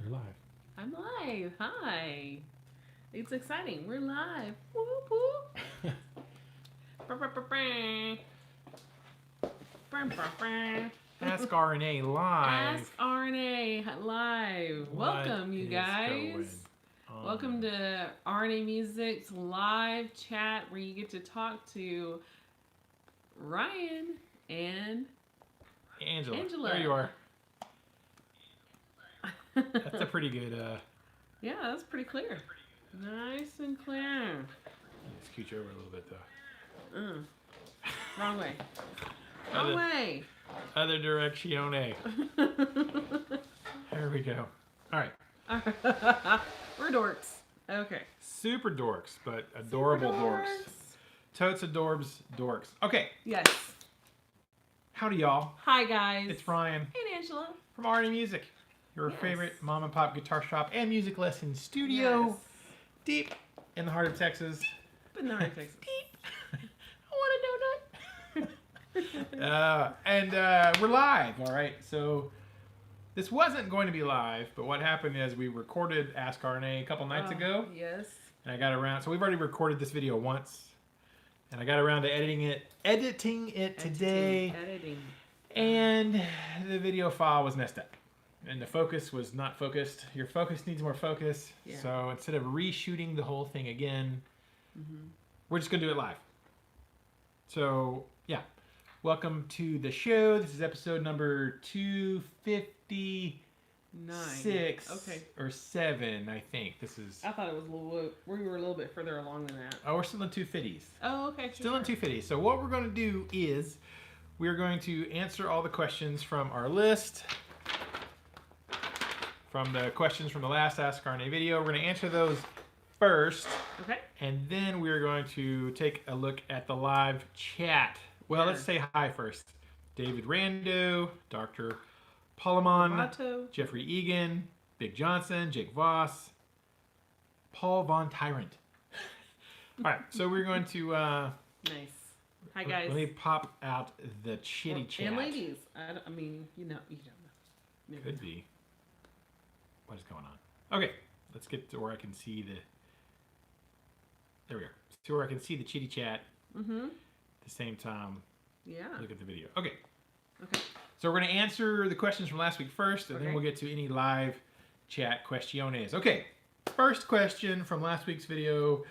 You're live. I'm live. Hi. It's exciting. We're live. Whoop whoop. Ask RNA live. Ask RNA live. Welcome, you guys. Welcome to RNA Music's live chat where you get to talk to Ryan and Angela. There you are. That's a pretty good. Yeah, that's pretty clear. Nice and clear. Let's scooch over a little bit though. Wrong way. Wrong way. Other directione. There we go. All right. We're dorks. Okay. Super dorks, but adorable dorks. Totes adorbs dorks. Okay. Yes. Howdy, y'all. Hi, guys. It's Ryan. Hey, Angela. From RNA Music, your favorite mom and pop guitar shop and music lesson studio. Yes. Deep in the heart of Texas. But not in Texas. Deep. I want a donut. And we're live, all right? So this wasn't going to be live, but what happened is we recorded Ask RNA a couple nights ago. Yes. And I got around, so we've already recorded this video once. And I got around to editing it today. Editing. And the video file was messed up. And the focus was not focused. Your focus needs more focus. Yeah. So instead of reshooting the whole thing again, we're just going to do it live. So, yeah. Welcome to the show. This is episode number 256 Okay. or 7, I think. This is. I thought it was a little. We were a little bit further along than that. Oh, we're still in 250s. Oh, okay. Still in 250s. So what we're going to do is we're going to answer all the questions from our list. From the questions from the last Ask RNA video. We're going to answer those first. Okay. And then we're going to take a look at the live chat. Well, let's say hi first. David Rando, Dr. Polemon, Jeffrey Egan, Big Johnson, Jake Voss, Paul Von Tyrant. All right, so we're going to... Nice. Hi, guys. Let me pop out the chitty chat. And ladies. I mean, you don't know. Could be. What is going on? Okay, let's get to where I can see the... There we are. To where I can see the chitty chat. At the same time, look at the video. Okay. So we're going to answer the questions from last week first, and then we'll get to any live chat questiones. Okay. First question from last week's video.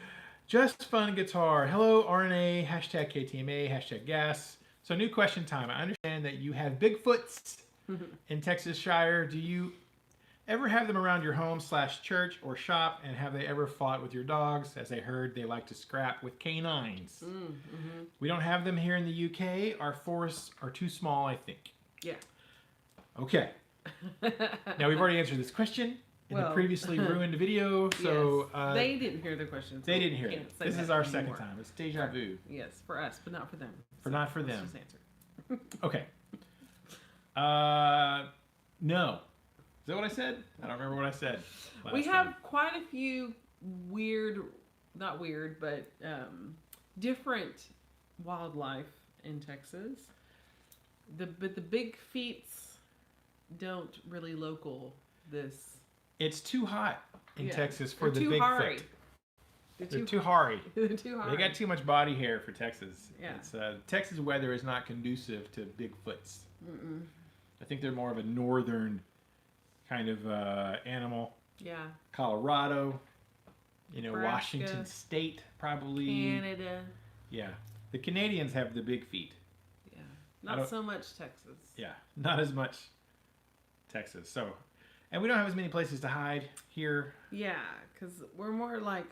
Just fun guitar. Hello, RNA. Hashtag KTMA. Hashtag gas. So new question time. I understand that you have Bigfoots in Texas Shire. Do you ever have them around your home / church or shop, and have they ever fought with your dogs? As I heard, they like to scrap with canines. We don't have them here in the UK. Our forests are too small, I think. Yeah. Okay. Now, we've already answered this question in the previously ruined video, so... Yes. They didn't hear the question. They didn't hear it. This is our second time. It's deja vu. Yes, for us, but not for them. Not for them. Let's just answer. Okay. No. Is that what I said? I don't remember what I said. We have quite a few not weird, but different wildlife in Texas. But the big feets don't really local this. It's too hot in Texas for the big foot. They're too hairy. They're too hairy. They got too much body hair for Texas. Yeah. It's, Texas weather is not conducive to Bigfoots. I think they're more of a northern kind of animal. Yeah. Colorado, Nebraska, Washington State, probably. Canada. Yeah. The Canadians have the big feet. Yeah. Not so much Texas. Yeah. Not as much Texas. So, and we don't have as many places to hide here. Yeah, because we're more like,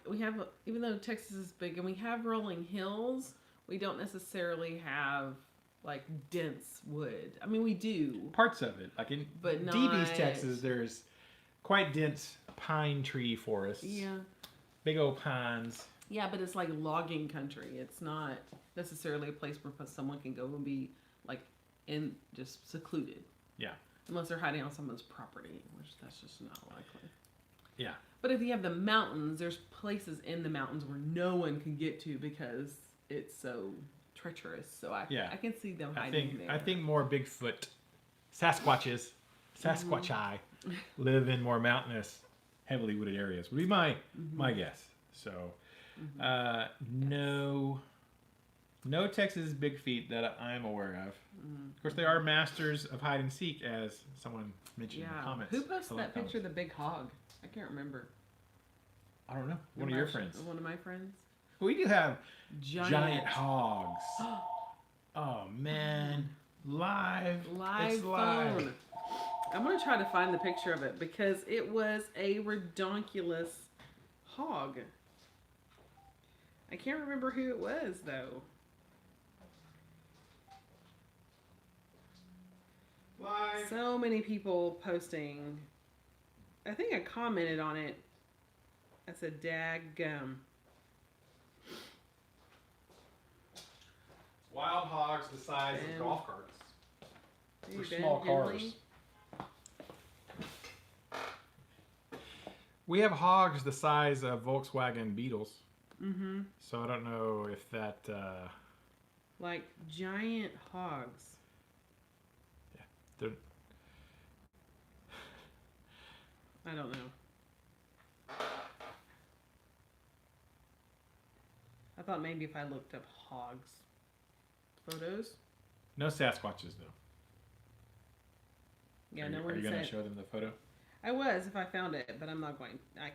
even though Texas is big and we have rolling hills, we don't necessarily have like dense wood. I mean, we do. Parts of it. Like in DB's Texas, there's quite dense pine tree forests. Yeah. Big old pines. Yeah, but it's like logging country. It's not necessarily a place where someone can go and be like just secluded. Yeah. Unless they're hiding on someone's property, which that's just not likely. Yeah. But if you have the mountains, there's places in the mountains where no one can get to because it's so treacherous. So I can see them hiding there. I think more Bigfoot, Sasquatches, Sasquatchi live in more mountainous, heavily wooded areas. Would be my guess. So, no Texas big feet that I'm aware of. Of course, they are masters of hide and seek, as someone mentioned in the comments. Who posted that picture of the big hog? I can't remember. I don't know. One of your friends. One of my friends. We do have giant hogs. Oh man, live. It's live. Phone. I'm gonna try to find the picture of it because it was a redonkulous hog. I can't remember who it was though. Live. So many people posting. I think I commented on it. I said, "Daggum." Wild hogs the size of golf carts. For small cars. We have hogs the size of Volkswagen Beetles. Mm-hmm. So I don't know if that... like giant hogs. Yeah. They're... I don't know. I thought maybe if I looked up hogs photos. No Sasquatches, though. Yeah, no one said... Are you going to show them the photo? I was if I found it, but I'm not going. I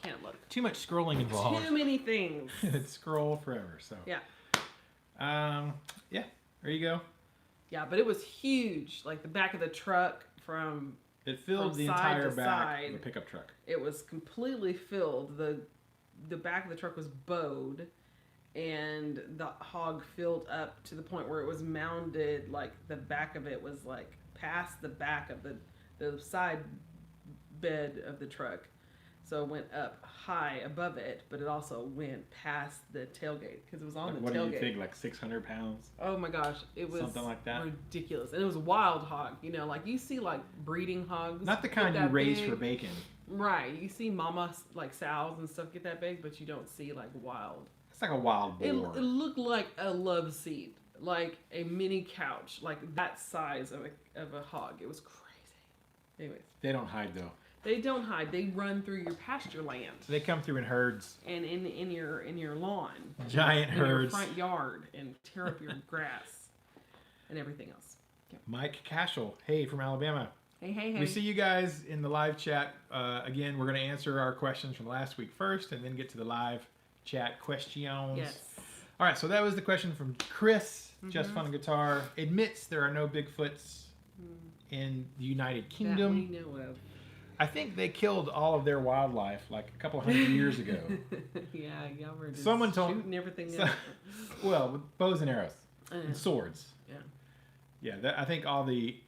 can't look. Too much scrolling involved. Too many things. It'd scroll forever. So yeah. Yeah. There you go. Yeah, but it was huge. Like the back of the truck from. It filled the entire back of the pickup truck. It was completely filled. The back of the truck was bowed, and the hog filled up to the point where it was mounded. Like the back of it was like past the back of the side bed of the truck, so it went up high above it, but it also went past the tailgate because it was on the tailgate. What do you think, like 600 pounds? Oh my gosh, it was something like that. Ridiculous, and it was a wild hog. You know, like you see like breeding hogs, not the kind you raise for bacon. Right, you see mama like sows and stuff get that big, but you don't see like wild. It's like a wild boar. It looked like a love seat, like a mini couch, like that size of a hog. It was crazy. Anyways, they don't hide though. They don't hide. They run through your pasture land. They come through in herds. And in your lawn. Giant herds. In your front yard and tear up your grass and everything else. Yeah. Mike Cashel, hey, from Alabama. Hey. We see you guys in the live chat. Again, we're going to answer our questions from last week first and then get to the live chat questions. Yes. All right, so that was the question from Chris, Just Fun Guitar. Admits there are no Bigfoots in the United Kingdom. That we know of. I think they killed all of their wildlife like a couple hundred years ago. Yeah, y'all were just shooting everything up. Well, with bows and arrows and swords. Yeah. Yeah, I think all the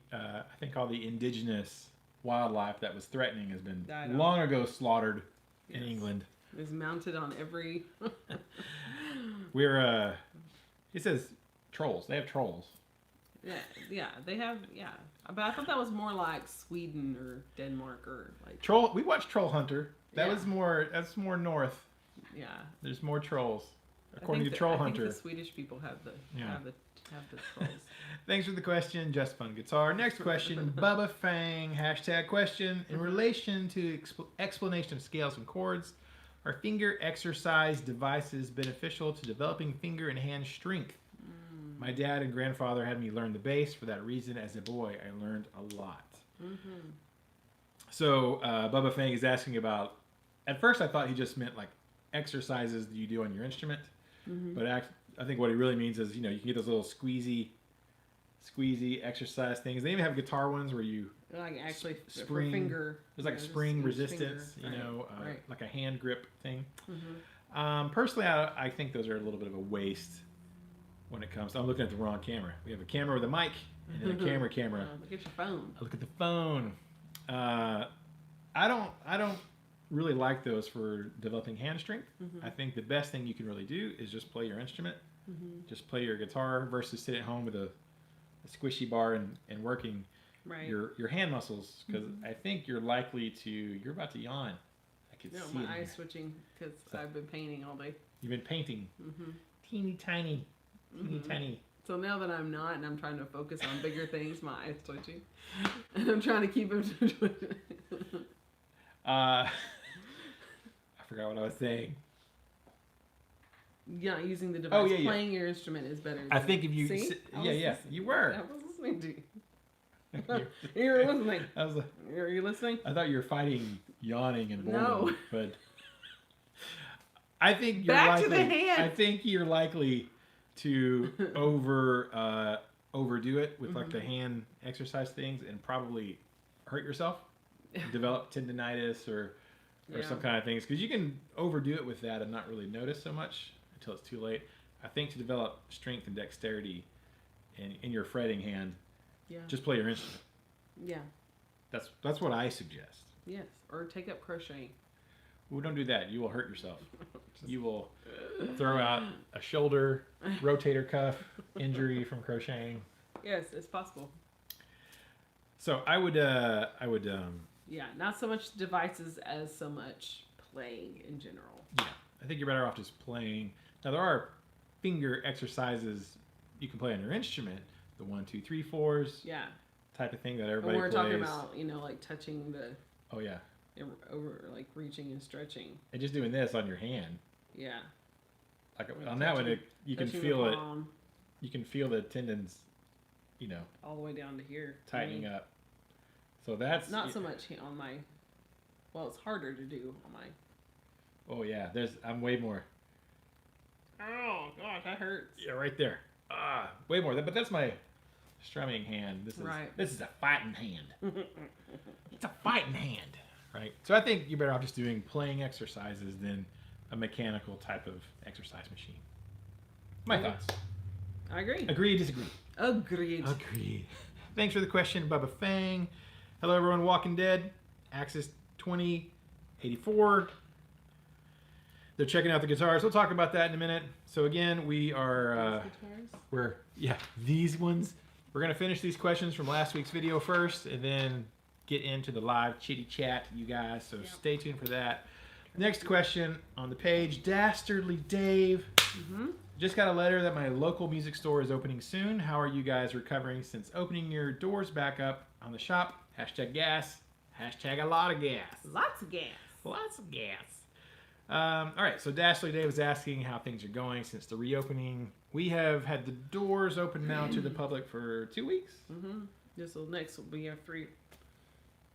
indigenous wildlife that was threatening has been long ago slaughtered in England. It was mounted on every. It says trolls. They have trolls. Yeah, they have. Yeah, but I thought that was more like Sweden or Denmark or like troll. We watched Troll Hunter. That's more north. Yeah, there's more trolls according to Troll Hunter. I think the Swedish people have the trolls. Thanks for the question, Just Fun Guitar. Next question, Bubba Fang #question in relation to explanation of scales and chords. Are finger exercise devices beneficial to developing finger and hand strength? My dad and grandfather had me learn the bass. For that reason, as a boy, I learned a lot. So Bubba Fang is asking about, at first I thought he just meant like exercises that you do on your instrument. But I think what he really means is, you can get those little squeezy exercise things. They even have guitar ones where you like actually spring finger. There's like a spring resistance, finger. Like a hand grip thing. Personally, I think those are a little bit of a waste. When it comes, I'm looking at the wrong camera. We have a camera with a mic and then a camera. Look at your phone. I look at the phone. I don't really like those for developing hand strength. I think the best thing you can really do is just play your instrument. Just play your guitar versus sit at home with a squishy bar and working your hand muscles, because I think you're about to yawn. I could see my eyes switching because I've been painting all day. You've been painting. Teeny tiny So now that I'm not, and I'm trying to focus on bigger things, my eyes twitching, and I'm trying to keep them from twitching. I forgot what I was saying. Yeah, using the device. Playing your instrument is better. I think if you... See? You were. I was listening to you. You were listening. Are you listening? I thought you were fighting yawning and boredom. No. But I think you're Back likely... to the hand. I think you're likely to overdo it with like the hand exercise things and probably hurt yourself, develop tendinitis or some kind of things, because you can overdo it with that and not really notice so much until it's too late. I think to develop strength and dexterity in your fretting hand, just play your instrument. Yeah. That's what I suggest. Yes, or take up crocheting. Well, don't do that. You will hurt yourself. You will throw out a shoulder, rotator cuff injury from crocheting. Yes, it's possible. So I would. Yeah, not so much devices as so much playing in general. Yeah, I think you're better off just playing. Now there are finger exercises you can play on your instrument, the 1, 2, 3, 4s. Yeah. Type of thing that everybody plays. We're talking about, like touching the. Oh yeah. Over like reaching and stretching. And just doing this on your hand. Yeah. Like on that one, you can feel it. You can feel the tendons, all the way down to here. Tightening up. So that's not so much on my. Well, it's harder to do on my. Oh yeah, I'm way more. Oh gosh, that hurts. Yeah, right there. Way more. But that's my strumming hand. This is a fighting hand. It's a fighting hand. Right. So I think you're better off just doing playing exercises than a mechanical type of exercise machine. My thoughts. I agree. Agree, disagree? Agreed. Thanks for the question, Bubba Fang. Hello, everyone. Walking Dead, Axis 2084. They're checking out the guitars. We'll talk about that in a minute. So again, we are... these ones. We're going to finish these questions from last week's video first, and then get into the live chitty chat, you guys. So stay tuned for that. Next question on the page, Dastardly Dave. Just got a letter that my local music store is opening soon. How are you guys recovering since opening your doors back up on the shop? #gas. #a lot of gas. Lots of gas. Lots of gas. All right, so Dastardly Dave was asking how things are going since the reopening. We have had the doors open now to the public for 2 weeks. This next will be our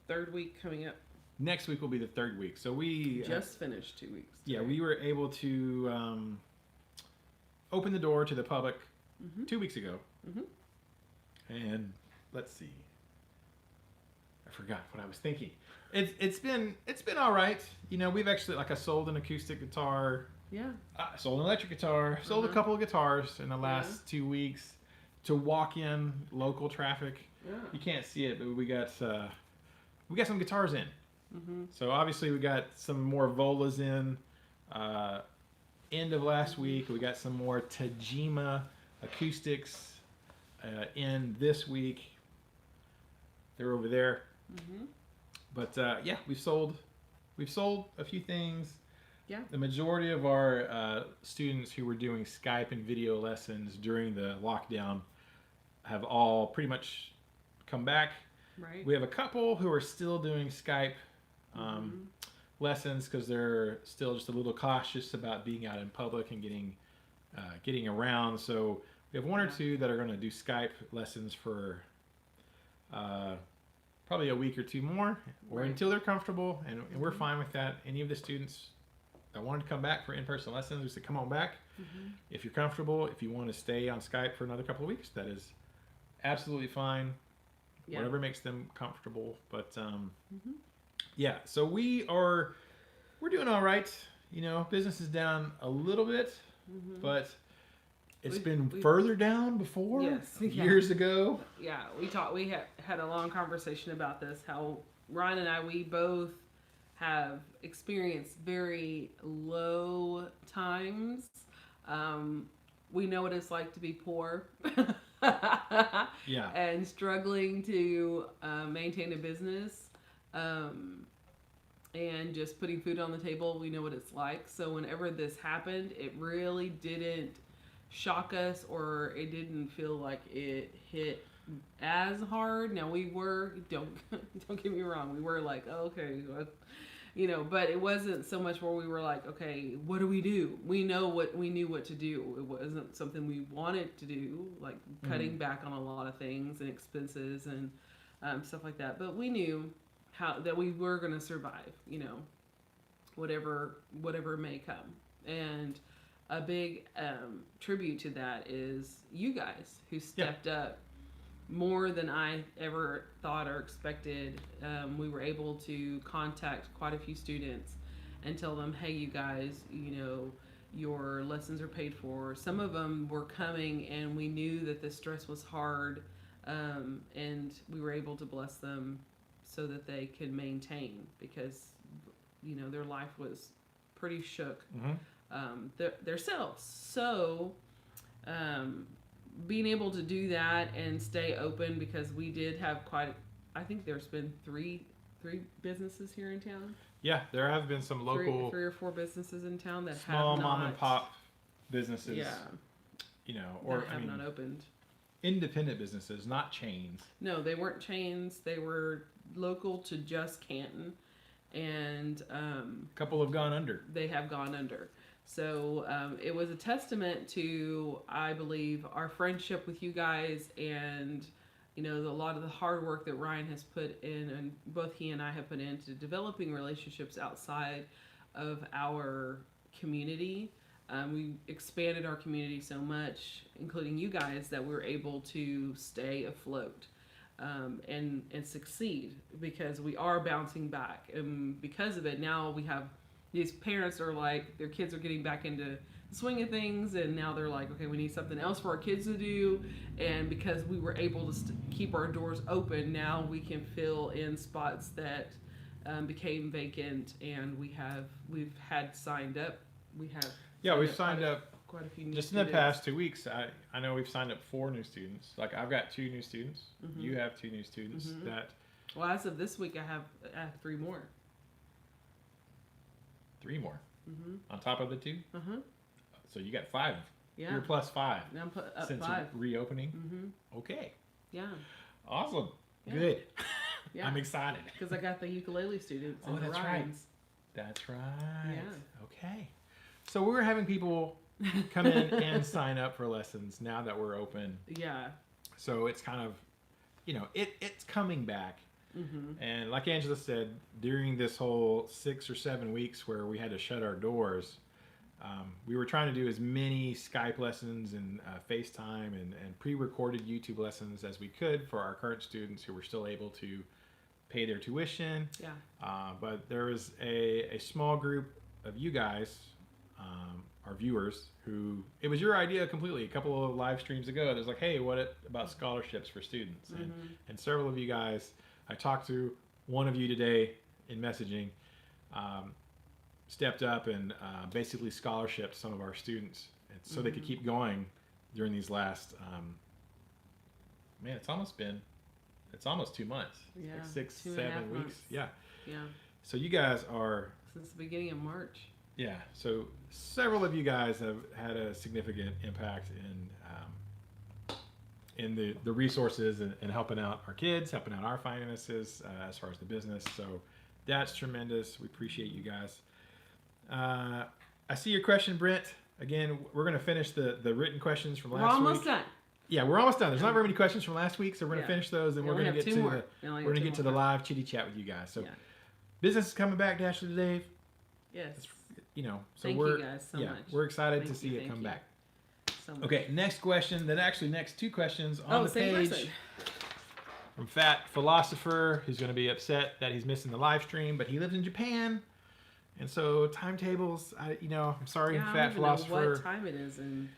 third week coming up. Next week will be the 3rd week. So we just finished 2 weeks. Today. Yeah, we were able to open the door to the public 2 weeks ago. And let's see. I forgot what I was thinking. It's been all right. We've actually I sold an acoustic guitar. Yeah. Sold an electric guitar. Sold a couple of guitars in the last 2 weeks to walk in local traffic. Yeah. You can't see it, but we got some guitars in. So obviously we got some more Volas in end of last week. We got some more Tajima acoustics in this week. They're over there. But we've sold a few things. Yeah. The majority of our students who were doing Skype and video lessons during the lockdown have all pretty much come back. Right. We have a couple who are still doing Skype lessons because they're still just a little cautious about being out in public and getting around. So we have 1 or 2 that are going to do Skype lessons for probably a week or 2 more, or until they're comfortable, and we're fine with that. Any of the students that wanted to come back for in-person lessons, we said come on back. If you're comfortable, if you want to stay on Skype for another couple of weeks, that is absolutely fine. Whatever makes them comfortable. But so we're doing all right. Business is down a little bit, but it's been further down before. Years ago. Yeah, we had a long conversation about this. How Ryan and I, we both have experienced very low times. We know what it's like to be poor. And struggling to maintain a business, and just putting food on the table. We know what it's like. So whenever this happened, it really didn't shock us, or it didn't feel like it hit as hard. Now we were, don't get me wrong, we were like, oh, okay, you know, but it wasn't so much where we were like, okay, what do? We knew what to do. It wasn't something we wanted to do, like cutting back on a lot of things and expenses and stuff like that. But we knew that we were going to survive, you know, whatever may come. And a big tribute to that is you guys who stepped up more than I ever thought or expected. We were able to contact quite a few students and tell them, hey, you guys, you know, your lessons are paid for. Some of them were coming and we knew that the stress was hard, and we were able to bless them so that they could maintain, because, you know, their life was pretty shook, their selves. So being able to do that and stay open, because we did have I think there's been three businesses here in town. Yeah, there have been some local three or four businesses in town that small have not, mom and pop businesses. Yeah, you know, or have not opened. Independent businesses, not chains. No, they weren't chains. They were local to just Canton, and a couple have gone under. They have gone under. So it was a testament to, I believe, our friendship with you guys, and you know, a lot of the hard work that Ryan has put in, and both he and I have put into developing relationships outside of our community. We expanded our community so much, including you guys, that we were able to stay afloat and succeed, because we are bouncing back. And because of it, now we have these parents are like, their kids are getting back into the swing of things, and now they're like, okay, we need something else for our kids to do. And because we were able to keep our doors open, now we can fill in spots that became vacant, and we've had signed up. We've signed up quite a few new just students. in the past 2 weeks. I know we've signed up 4 new students. Like, I've got 2 new students. You have 2 new students. Well, as of this week, I have 3 more. 3 more on top of the 2. So you got 5. Yeah, you're plus 5. Now I'm up since 5. Reopening. Okay. Yeah. Awesome. Yeah. Good. Yeah. I'm excited because I got the ukulele students. Oh, that's right. That's right. Yeah. Okay. So we're having people come in and sign up for lessons now that we're open. Yeah. So it's kind of, you know, it's coming back. And like Angela said, during this whole 6 or 7 weeks where we had to shut our doors, we were trying to do as many Skype lessons and FaceTime and pre-recorded YouTube lessons as we could for our current students who were still able to pay their tuition. Yeah. But there was a small group of you guys, our viewers, who it was your idea completely. A couple of live streams ago, there's like, hey, what about scholarships for students? And several of you guys, I talked to one of you today in messaging, stepped up and basically scholarshiped some of our students, and so they could keep going during these last, man, it's almost 2 months. Yeah. Like 6, 2.5 7 weeks. months. Yeah. Yeah. So you guys are... Since the beginning of March. Yeah. So several of you guys have had a significant impact in the resources and helping out our kids, helping out our finances as far as the business. So that's tremendous. We appreciate you guys. I see your question, Brent. Again, we're going to finish the written questions from last week. We're almost done. Yeah, we're almost done. There's not very many questions from last week, so we're going to finish those, and we're going to get to the live chitty chat with you guys. So, business is coming back, Ashley and Dave. Yes. You know, so thank you guys so much. We're excited to see it come back. So much. Okay, next question. Then actually, next 2 questions on the page person. from Fat Philosopher, who's going to be upset that he's missing the live stream, but he lives in Japan. And so timetables, I'm sorry, Fat Philosopher. I don't know what time it is in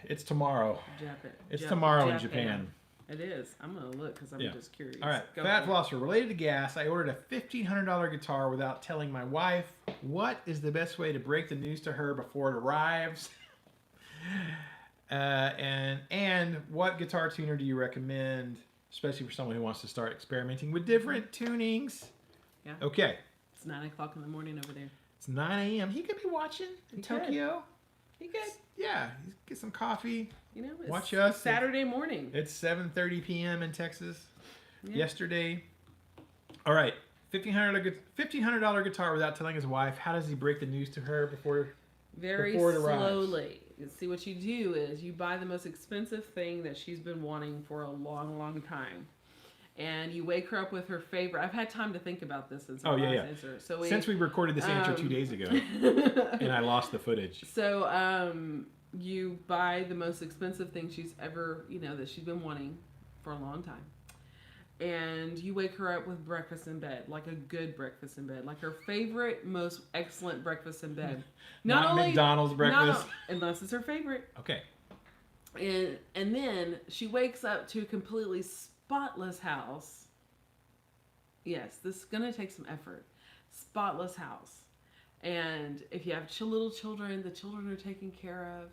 it's tomorrow. Japan. It's tomorrow in Japan. It is. I'm going to look because I'm just curious. All right. Fat Philosopher, related to gas, I ordered a $1,500 guitar without telling my wife. What is the best way to break the news to her before it arrives? And what guitar tuner do you recommend, especially for someone who wants to start experimenting with different tunings? Yeah. Okay. It's 9 o'clock in the morning over there. It's 9 a.m. He could be watching in Tokyo. He good. Yeah, get some coffee. You know, watch us. Saturday morning. It's 7:30 p.m. in Texas. Yeah. Yesterday. All right, $1,500 guitar without telling his wife. How does he break the news to her before? Very slowly. See, what you do is you buy the most expensive thing that she's been wanting for a long, long time. And you wake her up with her favorite. I've had time to think about this as well. Answer. So since we recorded this answer 2 days ago, and I lost the footage. So you buy the most expensive thing she's ever, that she's been wanting for a long time. And you wake her up with breakfast in bed, like a good breakfast in bed, like her favorite, most excellent breakfast in bed. Not only McDonald's breakfast, unless it's her favorite. Okay. And then she wakes up to a completely spotless house. Yes, this is gonna take some effort. Spotless house, and if you have little children, the children are taken care of.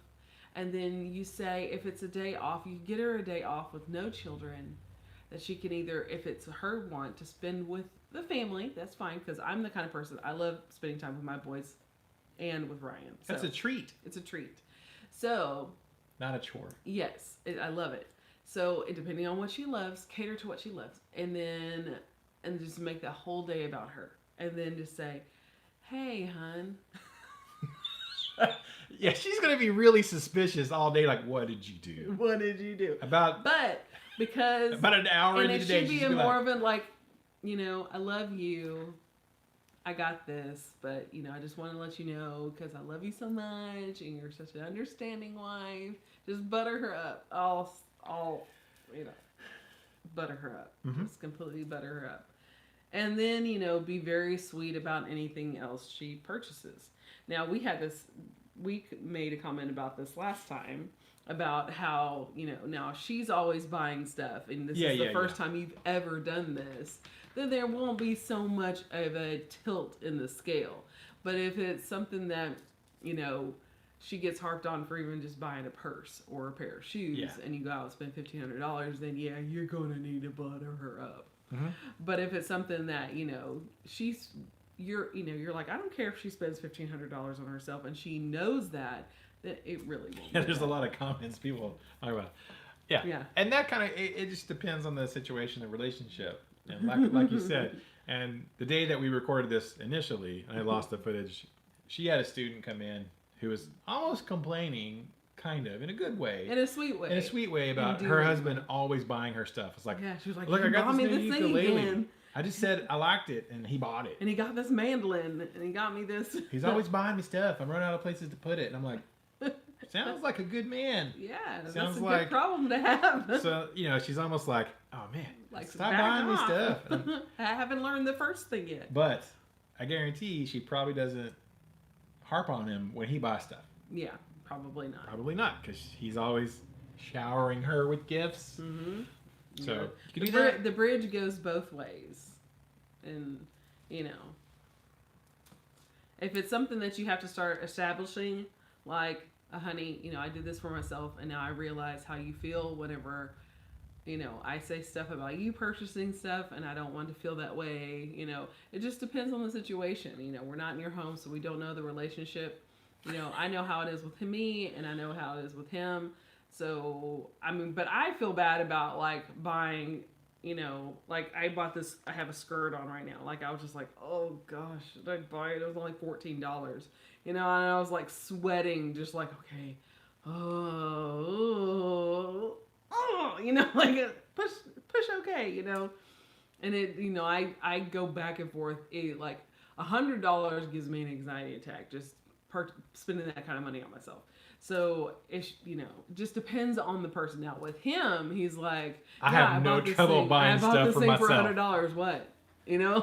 And then you say, if it's a day off, you get her a day off with no children. That she can either, if it's her want to spend with the family, that's fine, because I'm the kind of person, I love spending time with my boys and with Ryan. So that's a treat. It's a treat. So. Not a chore. Yes, I love it. So depending on what she loves, cater to what she loves. And just make the whole day about her. And then just say, hey, hun. Yeah, she's going to be really suspicious all day. Like, what did you do? What did you do? Because about an hour into the day, it should be more of a like, I love you. I got this, but I just want to let you know because I love you so much, and you're such an understanding wife. Just butter her up, all butter her up. Mm-hmm. Just completely butter her up, and then be very sweet about anything else she purchases. Now we made a comment about this last time. About how, now she's always buying stuff, and this is the first time you've ever done this, then there won't be so much of a tilt in the scale. But if it's something that, she gets harped on for even just buying a purse or a pair of shoes, and you go out and spend $1,500, then you're going to need to butter her up. Mm-hmm. But if it's something that, you're like, I don't care if she spends $1,500 on herself, and she knows that it really won't. Yeah, there's a lot of comments people talk about. Yeah. And that kind of, it just depends on the situation, the relationship. And like you said, and the day that we recorded this initially, and I lost the footage, she had a student come in who was almost complaining, kind of, in a good way. In a sweet way. About her husband always buying her stuff. It's like, she was like, look, I got this new ukulele. Again. I just said I liked it, and he bought it. And he got this mandolin, and he got me this. He's always buying me stuff. I'm running out of places to put it. And I'm like, sounds like a good man. Yeah, that's a good problem to have. So, she's almost like, oh man, like, stop buying me stuff. I haven't learned the first thing yet. But I guarantee she probably doesn't harp on him when he buys stuff. Yeah, probably not. Probably not, because he's always showering her with gifts. Mm-hmm. So you can do that. The bridge goes both ways. And, if it's something that you have to start establishing, like, honey, I did this for myself, and now I realize how you feel whenever, I say stuff about you purchasing stuff, and I don't want to feel that way. It just depends on the situation. We're not in your home, so we don't know the relationship. I know how it is with me, and I know how it is with him. So, but I feel bad about, like, buying, like, I bought this, I have a skirt on right now. Like, I was just like, oh, gosh, should I buy it? It was only $14. And I was, like, sweating, just like, okay, like, push okay, And it, I go back and forth. Like, $100 gives me an anxiety attack, just spending that kind of money on myself. So, just depends on the person. Now, with him, he's like, I have no trouble buying stuff for myself. I bought this thing for $100, what?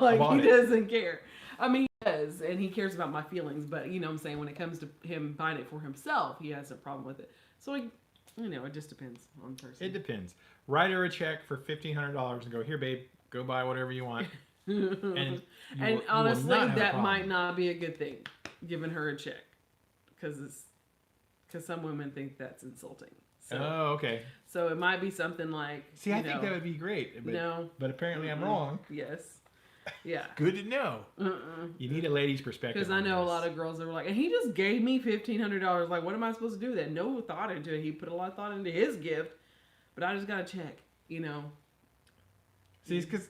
Like, he doesn't care. I mean, he does, and he cares about my feelings, but, I'm saying, when it comes to him buying it for himself, he has a problem with it. So, it just depends on the person. It depends. Write her a check for $1,500 and go, here, babe, go buy whatever you want. And honestly, that might not be a good thing, giving her a check, because some women think that's insulting. So, oh, okay. So it might be something like... See, I think that would be great. But, no. But apparently I'm wrong. Yes. Yeah. Good to know. You need a lady's perspective. Because I know a lot of girls that were like, and he just gave me $1,500. Like, what am I supposed to do with that? No thought into it. He put a lot of thought into his gift, but I just got to check, you know. See, it's because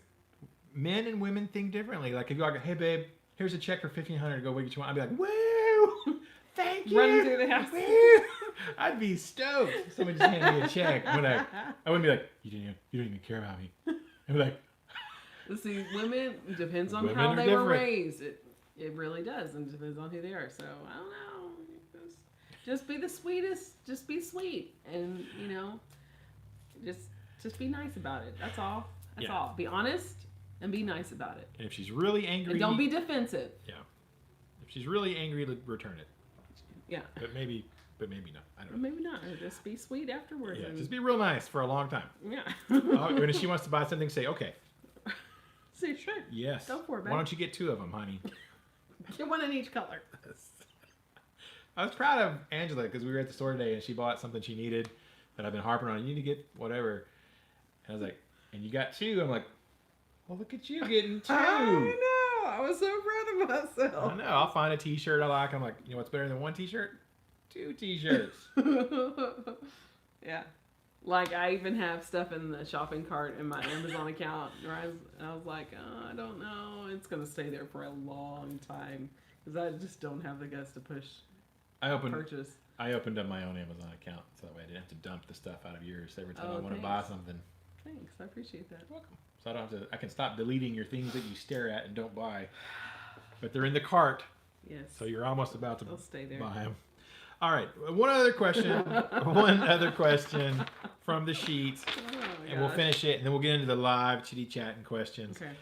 men and women think differently. Like, if you're like, hey, babe, here's a check for $1,500. Go what you want. I'd be like, woo! Thank you. Running through the house. Woo! I'd be stoked if someone just handed me a check. I wouldn't be like, you don't even care about me. I'd be like, see, women, depends on how they were raised. It really does, and it depends on who they are. So I don't know. Just be the sweetest. Just be sweet, and you know, just be nice about it. That's all. That's all. Be honest and be nice about it. And if she's really angry, and don't be defensive. Yeah. If she's really angry, return it. Yeah. But maybe not. I don't know. Maybe not. Or just be sweet afterwards. Yeah. Just be real nice for a long time. Yeah. When if she wants to buy something, say okay. Say sure. Yes. Go for it, babe. Why don't you get 2 of them, honey? Get one in each color. I was proud of Angela because we were at the store today and she bought something she needed that I've been harping on. You need to get whatever. And I was like, and you got 2. I'm like, well, look at you getting 2. I know. I was so proud of myself. I know. I'll find a T-shirt I like. I'm like, you know what's better than 1 T-shirt? 2 T-shirts. Yeah. Like, I even have stuff in the shopping cart in my Amazon account. I was like, oh, I don't know. It's going to stay there for a long time. Because I just don't have the guts to purchase. I opened up my own Amazon account. So that way I didn't have to dump the stuff out of yours every time I want to buy something. Thanks. I appreciate that. You're welcome. So I can stop deleting your things that you stare at and don't buy. But they're in the cart. Yes. So you're almost about to stay there. buy them. All right. One other question from the sheet. And we'll finish it. And then we'll get into the live chitty chat and questions. Okay.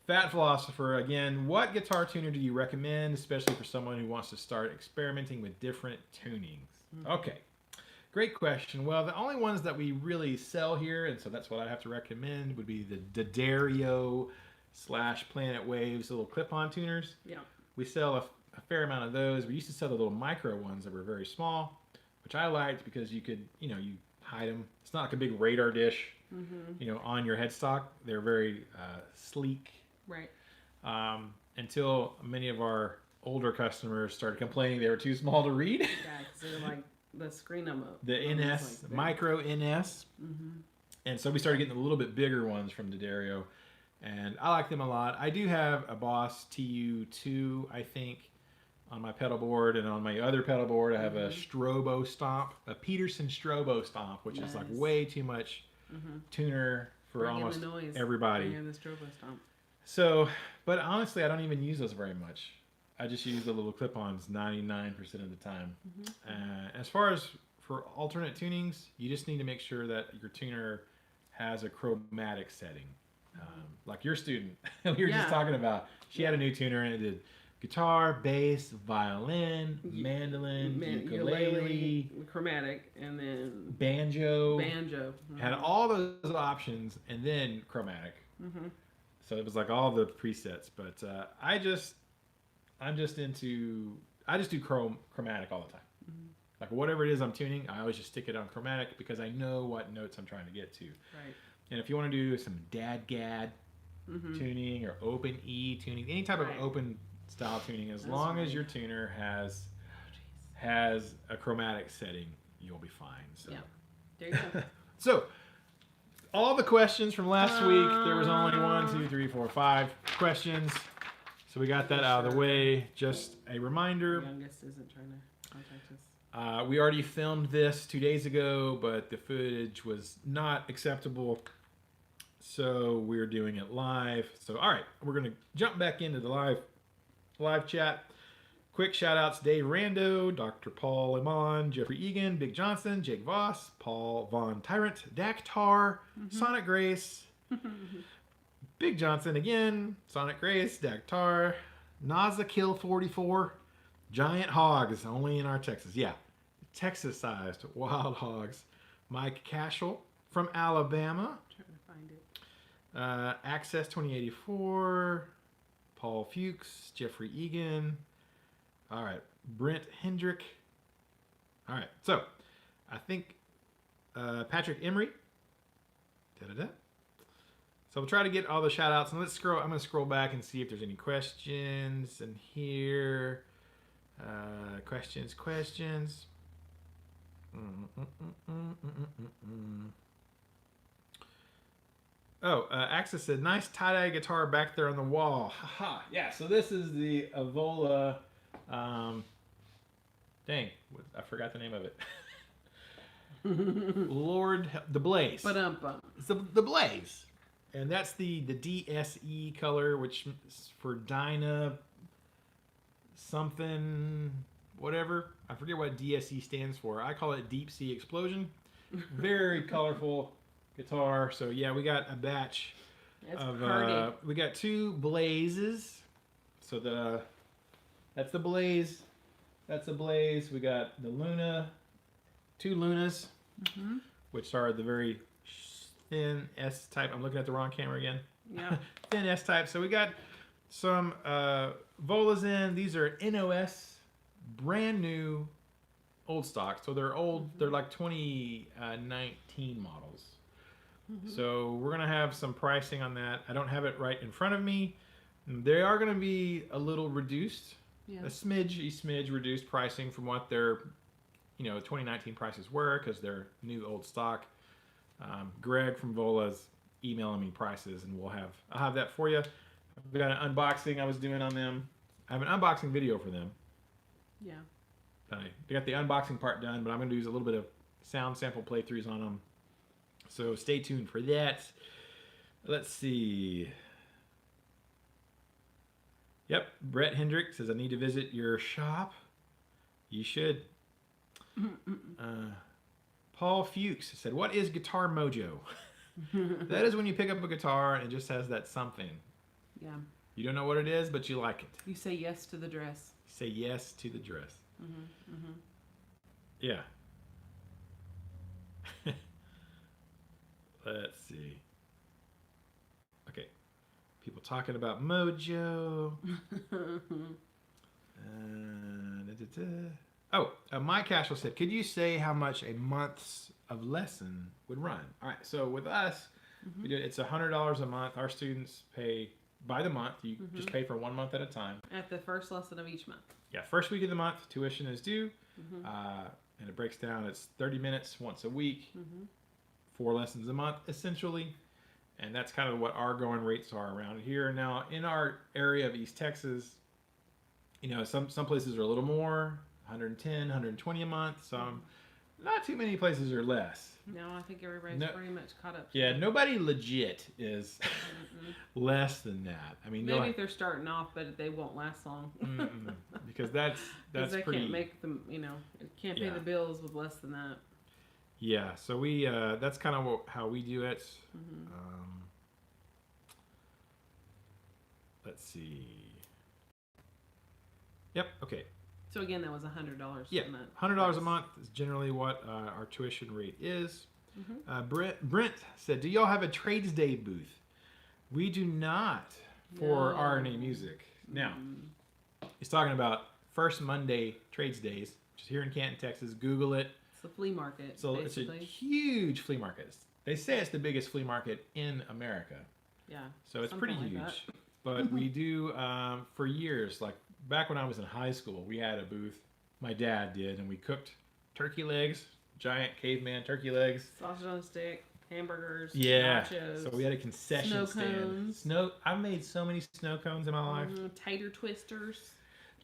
Fat Philosopher, again, what guitar tuner do you recommend, especially for someone who wants to start experimenting with different tunings? Okay. Great question. Well, the only ones that we really sell here, and so that's what I have to recommend, would be the D'Addario / Planet Waves little clip-on tuners. Yeah. We sell a fair amount of those. We used to sell the little micro ones that were very small, which I liked because you could, you hide them. It's not like a big radar dish, on your headstock. They're very sleek. Right. Until many of our older customers started complaining they were too small to read. Yeah, because they're like the screen I'm up. The NS, like micro NS. And so we started getting a little bit bigger ones from D'Addario. And I like them a lot. I do have a Boss TU2, I think, on my pedal board. And on my other pedal board, I have a Strobo Stomp, a Peterson Strobo Stomp, which is like way too much tuner for almost everybody. Bring in the Strobo Stomp. So, but honestly, I don't even use those very much. I just use the little clip-ons 99% of the time. As far as for alternate tunings, you just need to make sure that your tuner has a chromatic setting. Like your student we were just talking about. She had a new tuner and it did guitar, bass, violin, mandolin, ukulele, chromatic, and then banjo. Had all those options and then chromatic. So it was like all the presets. But I just do chromatic all the time. Like whatever it is I'm tuning, I always just stick it on chromatic because I know what notes I'm trying to get to. Right. And if you want to do some dadgad tuning or open E tuning, any type of open style tuning, as long as your tuner has a chromatic setting, you'll be fine. So. Yeah. There you go. So all the questions from last week, there was only 1, 2, 3, 4, 5 questions. So we got that out of the way. Just a reminder. The youngest isn't trying to contact us. We already filmed this 2 days ago, but the footage was not acceptable. So we're doing it live. So, all right, we're going to jump back into the live chat. Quick shout outs: Dave Rando, Dr. Paul Lamar, Jeffrey Egan, Big Johnson, Jake Voss, Paul Von Tyrant, Dactar, Sonic Grace, Big Johnson again, Sonic Grace, Dactar, Naza Kill 44, Giant Hogs, only in our Texas. Yeah, Texas-sized wild hogs. Mike Cashel from Alabama. Trying to find it. Access 2084, Paul Fuchs, Jeffrey Egan. All right, Brent Hendrick. All right, so I think Patrick Emery. So we'll try to get all the shout outs. And let's scroll. I'm going to scroll back and see if there's any questions in here. Questions. Oh, Axis said, nice tie-dye guitar back there on the wall. Haha. Yeah, so this is the Avola. Dang, I forgot the name of it. Lord, the Blaze. It's the Blaze. And that's the DSE color, which is for Dyna something, whatever. I forget what DSE stands for. I call it Deep Sea Explosion. Very colorful guitar. So yeah, we got a batch of we got 2 Blazes. So that's the Blaze. That's the Blaze. We got the Luna, 2 Lunas, which are the very thin S type. I'm looking at the wrong camera again. Yeah. Thin S type. So we got some Volas in. These are NOS, brand new, old stock. So they're old. They're like 2019 models. So we're gonna have some pricing on that. I don't have it right in front of me. They are gonna be a little reduced, a smidge reduced pricing from what their 2019 prices were, because they're new old stock. Greg from Vola's emailing me prices, and I'll have that for you. I've got an unboxing I was doing on them. I have an unboxing video for them. Yeah. I got the unboxing part done, but I'm going to use a little bit of sound sample playthroughs on them. So stay tuned for that. Let's see. Yep, Brett Hendrick says, I need to visit your shop. You should. Paul Fuchs said, what is Guitar Mojo? That is when you pick up a guitar and it just has that something. Yeah. You don't know what it is, but you like it. You say yes to the dress. Say yes to the dress. Yeah. Let's see. Okay. People talking about Mojo. Mike Cashel said, could you say how much a month's of lesson would run? All right. So with us, it's $100 a month. Our students pay by the month. You just pay for 1 month at a time. At the first lesson of each month. Yeah, first week of the month, tuition is due. And it breaks down. It's 30 minutes once a week, 4 lessons a month, essentially. And that's kind of what our going rates are around here. Now, in our area of East Texas, some places are a little more, 110, 120 a month. Some, not too many places are less. No, I think everybody's pretty much caught up. Yeah, nobody legit is less than that. I mean, maybe if they're starting off, but they won't last long. Because that's they pretty. Can't make them. It can't pay the bills with less than that. Yeah, so we that's kind of how we do it. Let's see. Yep. Okay. So again, that was $100. Yeah, $100 a month is generally what our tuition rate is. Brent said, "Do y'all have a trades day booth?" We do not for RNA music. Now, he's talking about First Monday Trades Days, which is here in Canton, Texas. Google it. It's a flea market. So basically. It's a huge flea market. They say it's the biggest flea market in America. Yeah. So it's pretty huge. But we do for years, like back when I was in high school, we had a booth. My dad did, and we cooked turkey legs, giant caveman turkey legs, sausage on a stick, hamburgers, nachos. So we had a concession stand. Cones. I've made so many snow cones in my life. Tater twisters.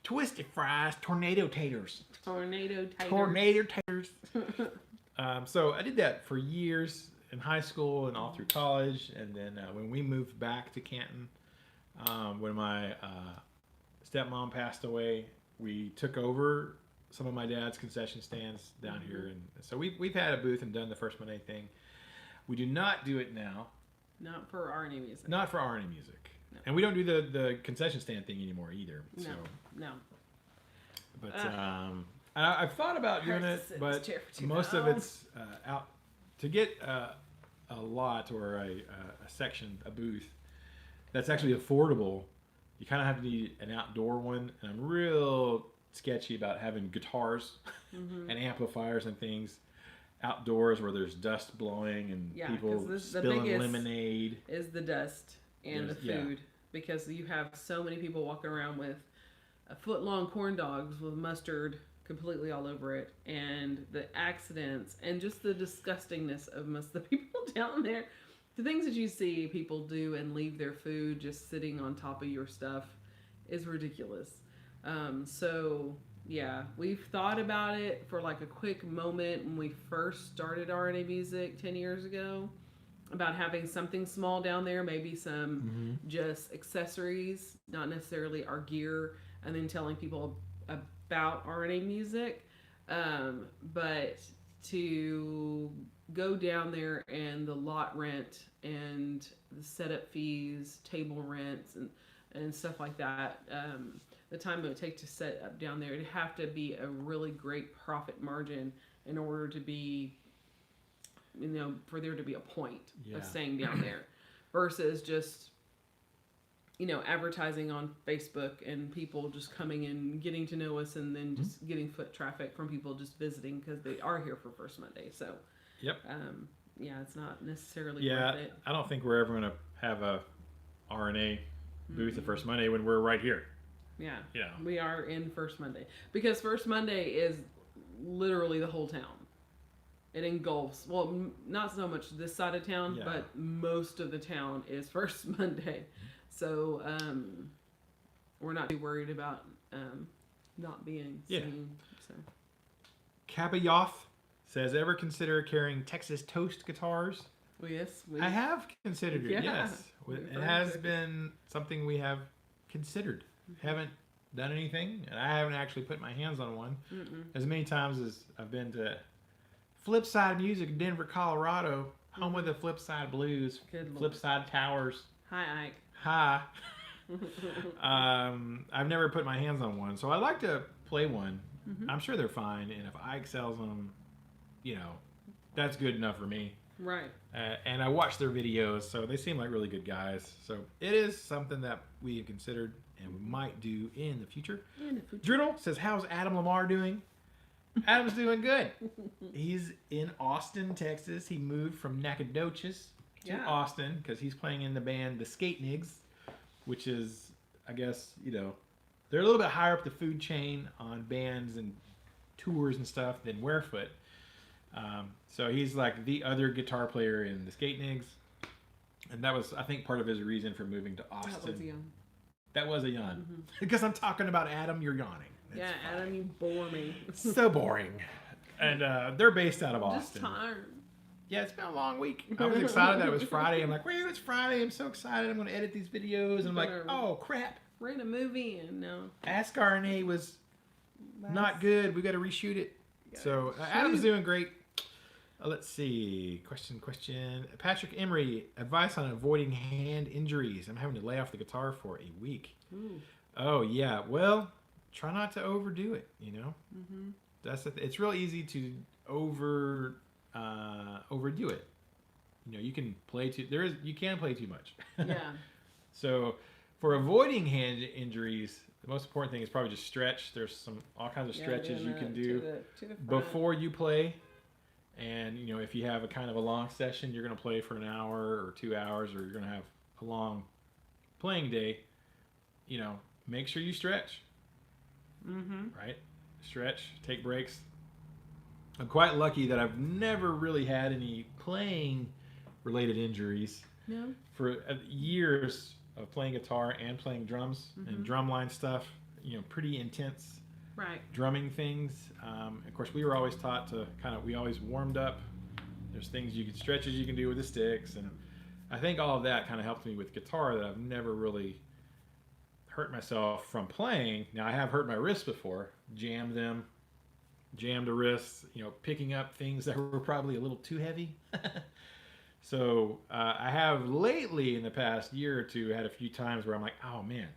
Twisted fries, tornado taters. Tornado taters. So I did that for years in high school and all through college. And then when we moved back to Canton, when my stepmom passed away, we took over some of my dad's concession stands down here. And so we've had a booth and done the First Monday thing. We do not do it now. Not for RNA music. Not for RNA music. No. And we don't do the concession stand thing anymore either. No. But I've thought about doing it, but most of it's out. To get a lot or a section, a booth, that's actually affordable, you kind of have to need an outdoor one. And I'm real sketchy about having guitars and amplifiers and things outdoors where there's dust blowing and people spilling lemonade. Is the dust and the food, because you have so many people walking around with a foot-long corn dogs with mustard completely all over it, and the accidents and just the disgustingness of most of the people down there. The things that you see people do and leave their food just sitting on top of your stuff is ridiculous. So yeah, we've thought about it for like a quick moment when we first started RNA Music 10 years ago, about having something small down there, maybe some just accessories, not necessarily our gear, and then telling people about RNA Music. But to go down there and the lot rent and the setup fees, table rents, and stuff like that, the time it would take to set up down there, it'd have to be a really great profit margin in order to be, for there to be a point of staying down there, versus just, advertising on Facebook and people just coming and getting to know us, and then just getting foot traffic from people just visiting because they are here for First Monday. So, it's not necessarily worth it. I don't think we're ever going to have a RNA booth the First Monday when we're right here. Yeah, we are in First Monday, because First Monday is literally the whole town. It engulfs, well, not so much this side of town, but most of the town is First Monday. So we're not too worried about not being seen. So. Kabayoff says, ever consider carrying Texas Toast guitars? Well, yes. I have considered it, yes. It has been something we have considered. Haven't done anything, and I haven't actually put my hands on one. As many times as I've been to Flipside Music, Denver, Colorado, home of the Flipside Blues, Flipside Towers. Hi, Ike. Hi. I've never put my hands on one, so I'd like to play one. I'm sure they're fine, and if Ike sells them, that's good enough for me. Right. And I watch their videos, so they seem like really good guys. So it is something that we have considered and we might do in the future. Driddle says, how's Adam Lamar doing? Adam's doing good. He's in Austin, Texas. He moved from Nacogdoches to Austin because he's playing in the band The Skate Nigs, which is, I guess, they're a little bit higher up the food chain on bands and tours and stuff than Warefoot. So he's like the other guitar player in The Skate Nigs. And that was, I think, part of his reason for moving to Austin. That was a yawn. Because I'm talking about Adam, you're yawning. That's fine. Adam, you bore me. So boring. And they're based out of Austin. Just tired. Yeah, it's been a long week. I was excited that it was Friday. I'm like, wait, it's Friday. I'm so excited. I'm going to edit these videos. And I'm like, oh, crap. We're in a movie and no. ASK RNA was not good. We got to reshoot it. So Adam's doing great. Let's see. Question. Patrick Emery, advice on avoiding hand injuries. I'm having to lay off the guitar for a week. Ooh. Oh, yeah. Well, try not to overdo it, That's it's real easy to overdo it. You can play you can play too much. Yeah. So for avoiding hand injuries, the most important thing is probably just stretch. There's all kinds of stretches you can do to the before you play. And, if you have a kind of a long session, you're going to play for an hour or 2 hours, or you're going to have a long playing day, make sure you stretch. Right? Stretch, take breaks. I'm quite lucky that I've never really had any playing-related injuries. No. For years of playing guitar and playing drums and drumline stuff, pretty intense. Right. Drumming things. Of course, we were always taught to we always warmed up. There's stretches you can do with the sticks. And I think all of that kind of helped me with guitar, that I've never really hurt myself from playing. Now, I have hurt my wrists before, jammed a wrist, picking up things that were probably a little too heavy. So I have lately, in the past year or two, had a few times where I'm like, oh man,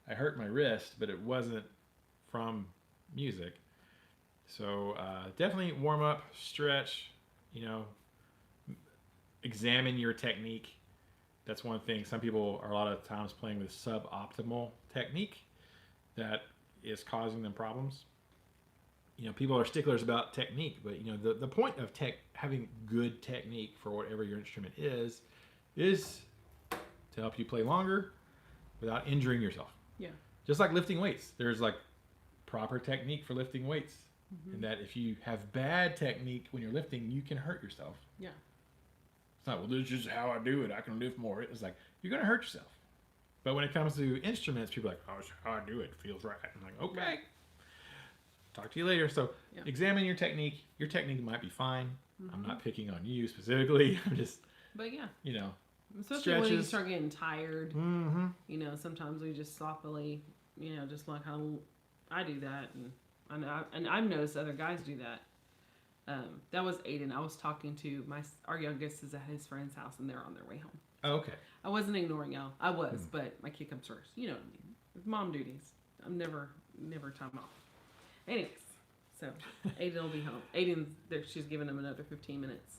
I hurt my wrist, but it wasn't from music. So definitely warm up, stretch, examine your technique. That's one thing. Some people are a lot of times playing with suboptimal technique that is causing them problems. people are sticklers about technique, but the point of having good technique for whatever your instrument is to help you play longer without injuring yourself. Yeah. Just like lifting weights, there's like proper technique for lifting weights, and that if you have bad technique when you're lifting, you can hurt yourself. Yeah. It's not, well, this is how I do it. I can lift more. It's like you're gonna hurt yourself. But when it comes to instruments, people are like, oh, it's how I do it. It feels right. I'm like, okay. Right. Talk to you later. So examine your technique. Your technique might be fine. I'm not picking on you specifically. I'm just, but especially stretches. when you start getting tired, sometimes we just sloppily, just like how I do that. And I've noticed other guys do that. That was Aiden. I was talking to our youngest is at his friend's house and they're on their way home. Oh, okay. I wasn't ignoring y'all. I was, but my kid comes first. You know what I mean? It's mom duties. I'm never time off. Anyways, so Aiden will be home. Aiden's there. She's giving him another 15 minutes,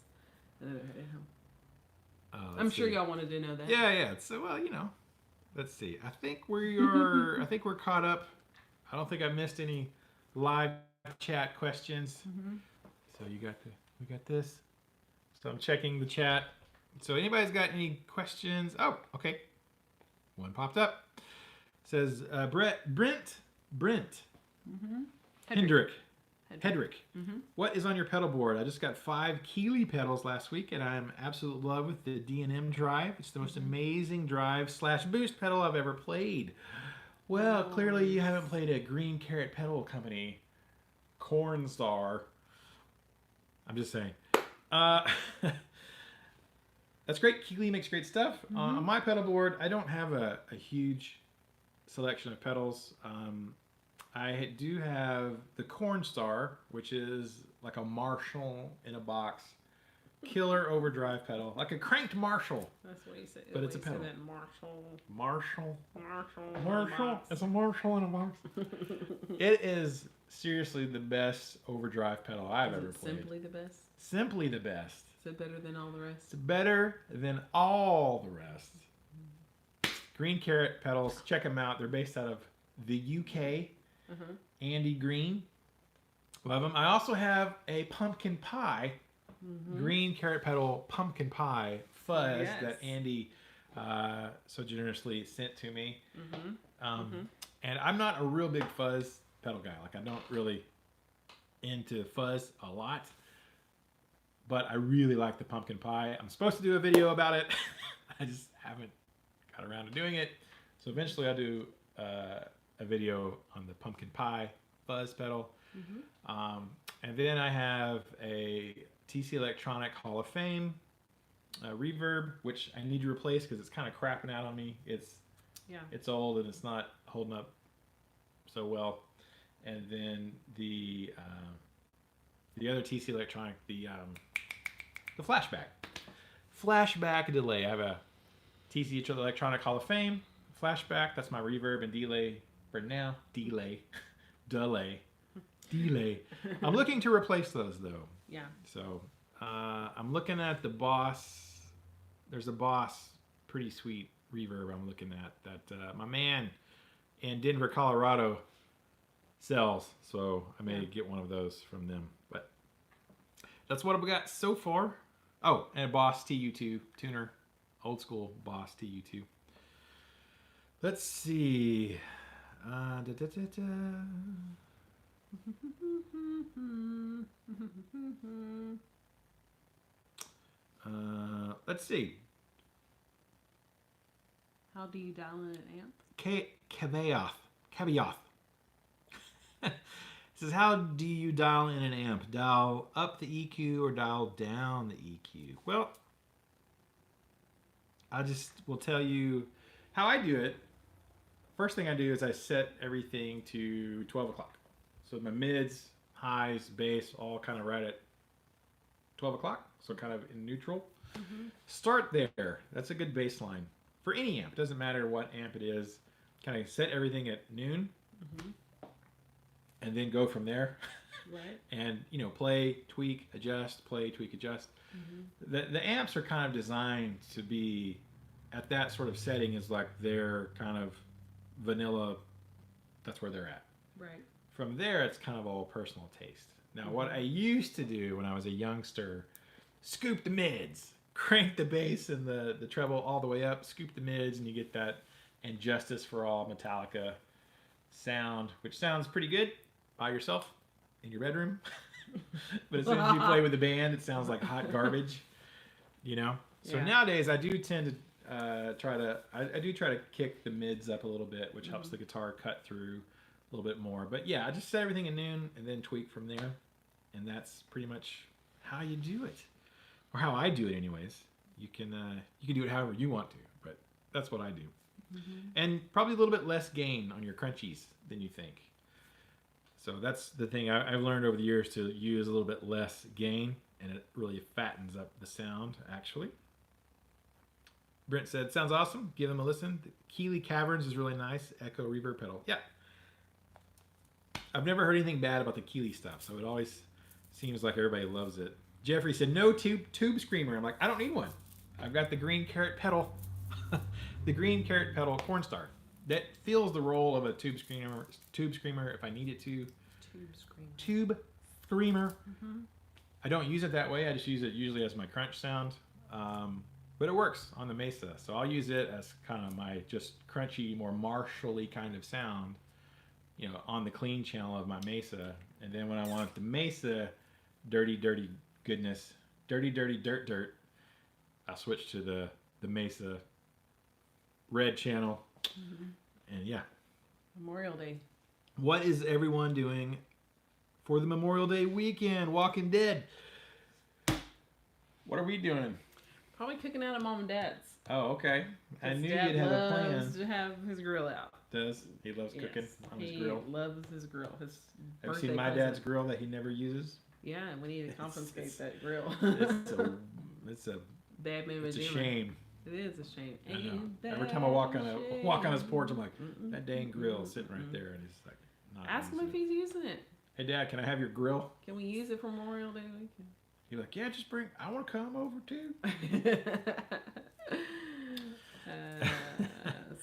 and then they're headed home. I'm sure y'all wanted to know that. Yeah. So let's see. I think we're caught up. I don't think I missed any live chat questions. So we got this. So I'm checking the chat. So anybody's got any questions? Oh, okay. One popped up. It says Brent. Hedrick. What is on your pedal board? I just got 5 Keeley pedals last week, and I'm absolutely in love with the D&M drive. It's the most amazing drive / boost pedal I've ever played. Well, clearly you haven't played a Green Carrot Pedal Company Corn Star. I'm just saying. That's great. Keeley makes great stuff. On my pedal board, I don't have a huge selection of pedals. I do have the Corn Star, which is like a Marshall in a box. Killer overdrive pedal. Like a cranked Marshall. That's what he said. But it's a pedal. Marshall. It's a Marshall in a box. It is seriously the best overdrive pedal I've ever played. Simply the best? Simply the best. Is it better than all the rest? It's better than all the rest. Green Carrot pedals. Check them out. They're based out of the UK. Andy Green. Love them. I also have a pumpkin pie. Green Carrot pedal pumpkin pie fuzz that Andy so generously sent to me. And I'm not a real big fuzz pedal guy. Like, I don't really into fuzz a lot. But I really like the pumpkin pie. I'm supposed to do a video about it. I just haven't got around to doing it. So eventually I'll do a video on the pumpkin pie fuzz pedal. And then I have a TC Electronic Hall of Fame reverb, which I need to replace because it's kind of crapping out on me. It's old and it's not holding up so well. And then the other TC Electronic, the flashback delay. I have a TC Electronic Hall of Fame flashback. That's my reverb and delay for now. Delay. I'm looking to replace those though. Yeah. So I'm looking at the Boss. There's a Boss pretty sweet reverb I'm looking at that my man in Denver, Colorado sells. So I may get one of those from them. But that's what I've got so far. Oh, and a Boss TU2 tuner. Old school Boss TU2. Let's see. Let's see. How do you dial in an amp? Caveat. It says, how do you dial in an amp? Dial up the EQ or dial down the EQ? Well, I just will tell you how I do it. First thing I do is I set everything to 12 o'clock. So my mids, highs, bass, all kind of right at 12 o'clock. So kind of in neutral. Start there. That's a good baseline. For any amp. Doesn't matter what amp it is. Kind of set everything at noon. And then go from there. Right. And, play, tweak, adjust, play, tweak, adjust. The amps are kind of designed to be at that sort of setting is like their kind of vanilla, that's where they're at. Right. from there, it's kind of all personal taste. Now, what I used to do when I was a youngster, scoop the mids, crank the bass and the treble all the way up, scoop the mids, and you get that And Justice for All Metallica sound, which sounds pretty good by yourself in your bedroom. But as soon as you play with the band, it sounds like hot garbage, you know? So nowadays, I do tend to try to kick the mids up a little bit, which helps the guitar cut through a little bit more. But yeah, I just set everything in noon and then tweak from there. And that's pretty much how you do it. Or how I do it anyways. You can do it however you want to, but that's what I do. And probably a little bit less gain on your crunchies than you think. So that's the thing I've learned over the years, to use a little bit less gain, and it really fattens up the sound, actually. Brent said, sounds awesome. Give them a listen. The Keeley Caverns is really nice. Echo reverb pedal. Yeah. I've never heard anything bad about the Keeley stuff, so it always seems like everybody loves it. Jeffrey said, no tube screamer. I'm like, I don't need one. I've got the green carrot pedal. The green carrot pedal Cornstar. That fills the role of a tube screamer if I need it to. Tube screamer. I don't use it that way. I just use it usually as my crunch sound. But it works on the Mesa. So I'll use it as kind of my just crunchy, more Marshall-y kind of sound, you know, on the clean channel of my Mesa. And then when I want the Mesa dirty goodness, dirty dirt, I'll switch to the Mesa red channel. And yeah. Memorial Day. What is everyone doing for the Memorial Day weekend? Walking Dead. What are we doing? Probably cooking out at Mom and Dad's. Oh, okay. I knew Dad you'd have a plan. loves to have his grill out. Does he loves cooking on his grill? He loves his grill. His Have you seen my dad's grill that he never uses? Yeah, we need to confiscate that grill. It's a bad man. It's a shame. It is a shame. I know. Every time I walk on his porch, I'm like, that dang grill is sitting right there, and he's like, not ask him if he's using it. Hey, Dad, can I have your grill? Can we use it for Memorial Day weekend? He's like, yeah, just bring. I want to come over too.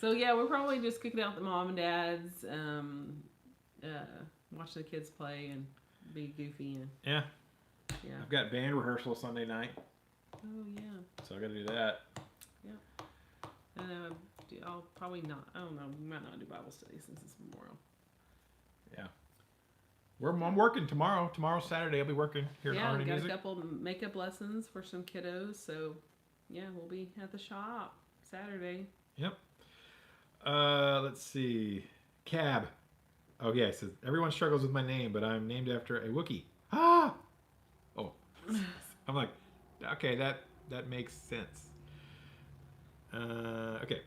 So yeah, we're probably just cooking out the Mom and Dad's, watching the kids play and be goofy and yeah. Yeah. I've got band rehearsal Sunday night. Oh yeah. So I got to do that. Yeah. And I'll probably not. I don't know. We might not do Bible study since it's Memorial. Yeah. I'm working tomorrow. Tomorrow's Saturday. I'll be working here at RNA Music. Yeah, got a couple makeup lessons for some kiddos. So yeah, we'll be at the shop Saturday. Yep. Let's see. Cab. Oh yeah, it says everyone struggles with my name, but I'm named after a Wookiee. Ah. Oh. I'm like, okay, that makes sense. Okay.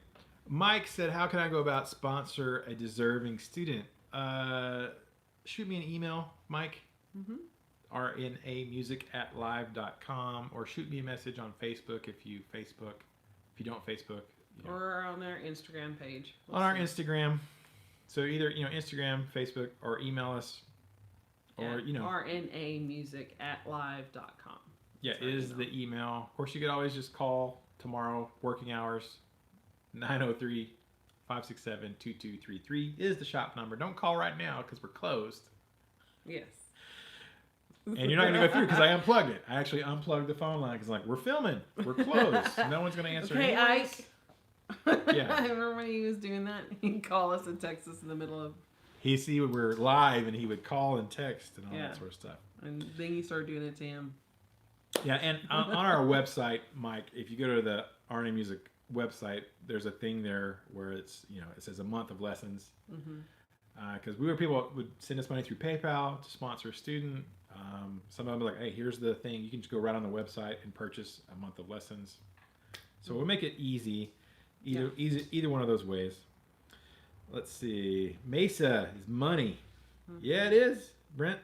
Mike said, how can I go about sponsor a deserving student? Shoot me an email, Mike. rnamusic@live.com, or shoot me a message on Facebook if you don't Facebook. You know. Or on our Instagram page. On our Instagram. So either, Instagram, Facebook, or email us. Or, rnamusic@live.com. Yeah, is the email. Of course, you could always just call tomorrow, working hours, 903-567-2233 is the shop number. Don't call right now because we're closed. Yes. And you're not going to go through because I unplugged it. I actually unplugged the phone line because we're filming. We're closed. No one's going to answer anyways. Ike. Yeah. I remember when he was doing that. He'd call us and text us in the middle of... He'd see we're live and he would call and text and all that sort of stuff. And then you started doing it to him. Yeah, and on our website, Mike, if you go to the RNA Music website, there's a thing there where it's, it says a month of lessons. Because people would send us money through PayPal to sponsor a student. Some of them are like, hey, here's the thing. You can just go right on the website and purchase a month of lessons. So we'll make it easy, either one of those ways. Let's see. Mesa is money. Yeah, it is, Brent.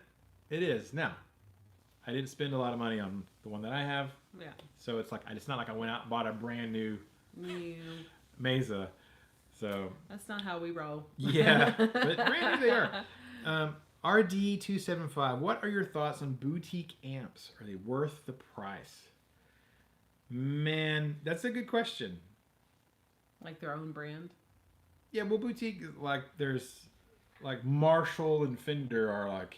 It is. Now, I didn't spend a lot of money on the one that I have. Yeah. So it's not like I went out and bought a brand new Mesa. So that's not how we roll. Yeah, but brand new they are. RD275, what are your thoughts on boutique amps? Are they worth the price? Man, that's a good question. Like their own brand? Yeah, well, boutique, like there's like Marshall and Fender are like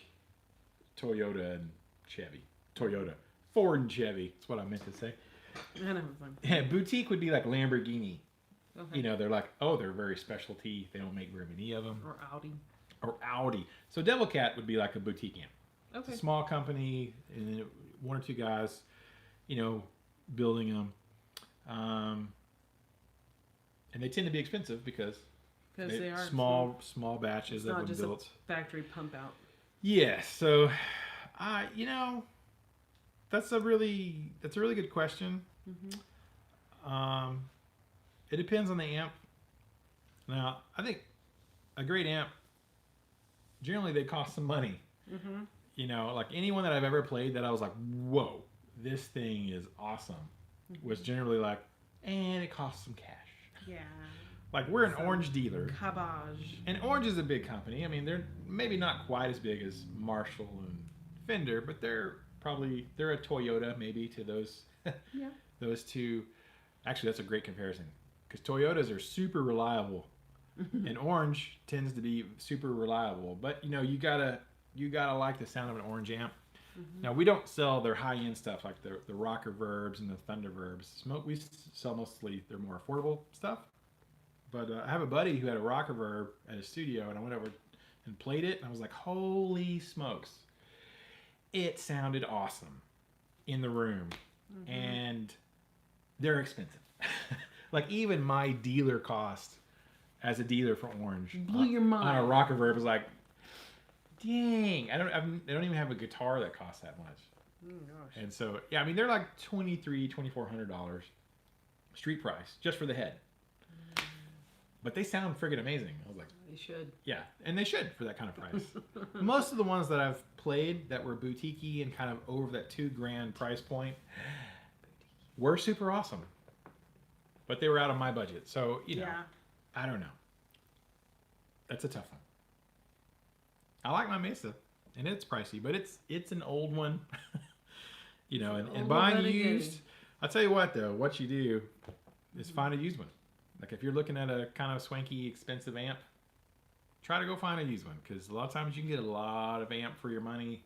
Toyota and Chevy. Toyota. Ford and Chevy. That's what I meant to say. I know. Yeah, boutique would be like Lamborghini. Okay. You know, they're like, oh, they're very specialty. They don't make very many of them. Or Audi. So Devil Cat would be like a boutique amp. Okay. It's a small company, and one or two guys, you know, building them. And they tend to be expensive because they are small batches of them built. It's not just a factory pump out. Yeah. So, you know, that's a really good question. Mm-hmm. It depends on the amp. Now, I think a great amp, generally they cost some money. Mm-hmm. You know, like anyone that I've ever played that I was like, whoa, this thing is awesome, mm-hmm. was generally like, and it costs some cash. Yeah. Like we're an Orange dealer. Cabbage. And Orange is a big company. I mean, they're maybe not quite as big as Marshall and Fender, but they're a Toyota maybe to those yeah. those two. Actually, that's a great comparison because Toyotas are super reliable, and Orange tends to be super reliable. But you know, you gotta like the sound of an Orange amp. Mm-hmm. Now we don't sell their high end stuff like the Rocker Verbs and the Thunder Verbs. We sell mostly their more affordable stuff. But I have a buddy who had a Rocker Verb at his studio, and I went over and played it, and I was like, holy smokes. It sounded awesome in the room. Mm-hmm. And they're expensive. Like even my dealer cost as a dealer for Orange blew your mind on a Rocker Verb was like, dang, I don't even have a guitar that costs that much. Oh gosh. And so yeah, I mean they're like $2,400 street price just for the head. But they sound friggin' amazing. I was like, they should. Yeah, and they should for that kind of price. Most of the ones that I've played that were boutique-y and kind of over that $2,000 price point were super awesome. But they were out of my budget. So, you know, I don't know. That's a tough one. I like my Mesa, and it's pricey, but it's an old one. You know, and buying used, I'll tell you what though, what you do is find a used one. Like if you're looking at a kind of swanky, expensive amp, try to go find a used one because a lot of times you can get a lot of amp for your money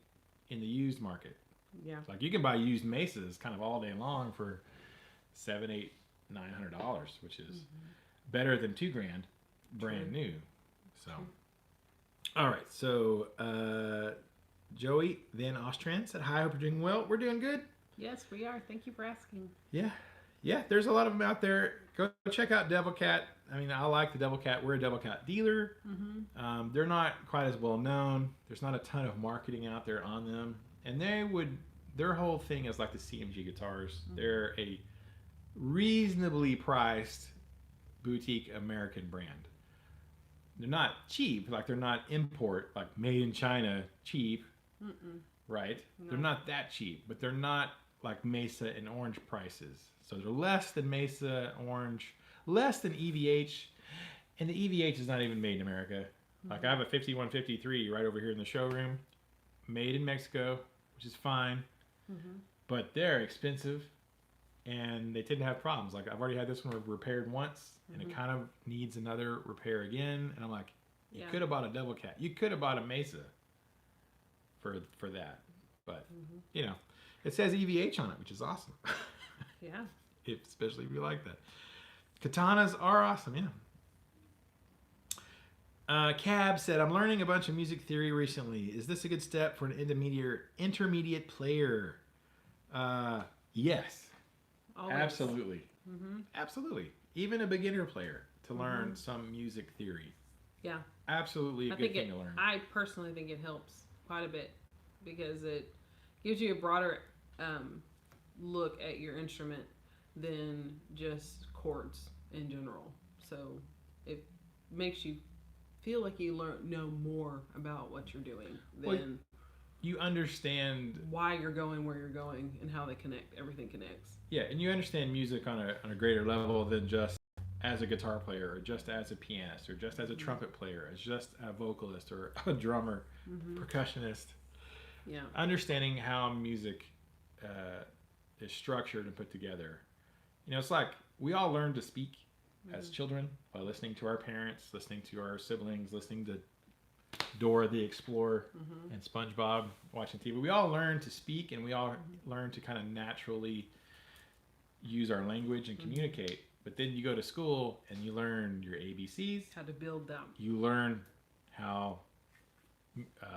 in the used market. Yeah. Like you can buy used Mesas kind of all day long for $700, $800, $900, which is better than $2,000 brand new. So, all right. So Joey Van Ostrand said, "Hi, hope you're doing well. We're doing good." Yes, we are. Thank you for asking. Yeah, there's a lot of them out there. Go check out Devil Cat. I mean, I like the Devil Cat. We're a Devil Cat dealer. Mm-hmm. They're not quite as well known. There's not a ton of marketing out there on them. And their whole thing is like the CMG guitars. Mm-hmm. They're a reasonably priced boutique American brand. They're not cheap. Like they're not import, like made in China cheap. Mm-mm. Right? No. They're not that cheap, but they're not like Mesa and Orange prices. So they're less than Mesa, Orange, less than EVH, and the EVH is not even made in America. Mm-hmm. Like I have a 5153 right over here in the showroom, made in Mexico, which is fine, but they're expensive, and they tend to have problems. Like I've already had this one repaired once, and it kind of needs another repair again, and I'm like, you could have bought a Devil Cat. You could have bought a Mesa for that, but you know, it says EVH on it, which is awesome. Yeah. Especially if you like that. Katanas are awesome, yeah. Cab said, "I'm learning a bunch of music theory recently. Is this a good step for an intermediate player?" Yes. Always. Absolutely. Mm-hmm. Absolutely. Even a beginner player to learn some music theory. Yeah. Absolutely a good thing to learn. I personally think it helps quite a bit because it gives you a broader look at your instrument than just chords in general. So it makes you feel like you know more about what you're doing than you understand why you're going where you're going and how they connect. Everything connects. Yeah, and you understand music on a greater level than just as a guitar player or just as a pianist or just as a trumpet player, as just a vocalist or a drummer, percussionist. Yeah. Understanding how music is structured and put together. You know, it's like we all learn to speak as children by listening to our parents, listening to our siblings, listening to Dora the Explorer and SpongeBob watching TV. We all learn to speak, and we all learn to kind of naturally use our language and communicate. But then you go to school and you learn your ABCs. How to build them. You learn how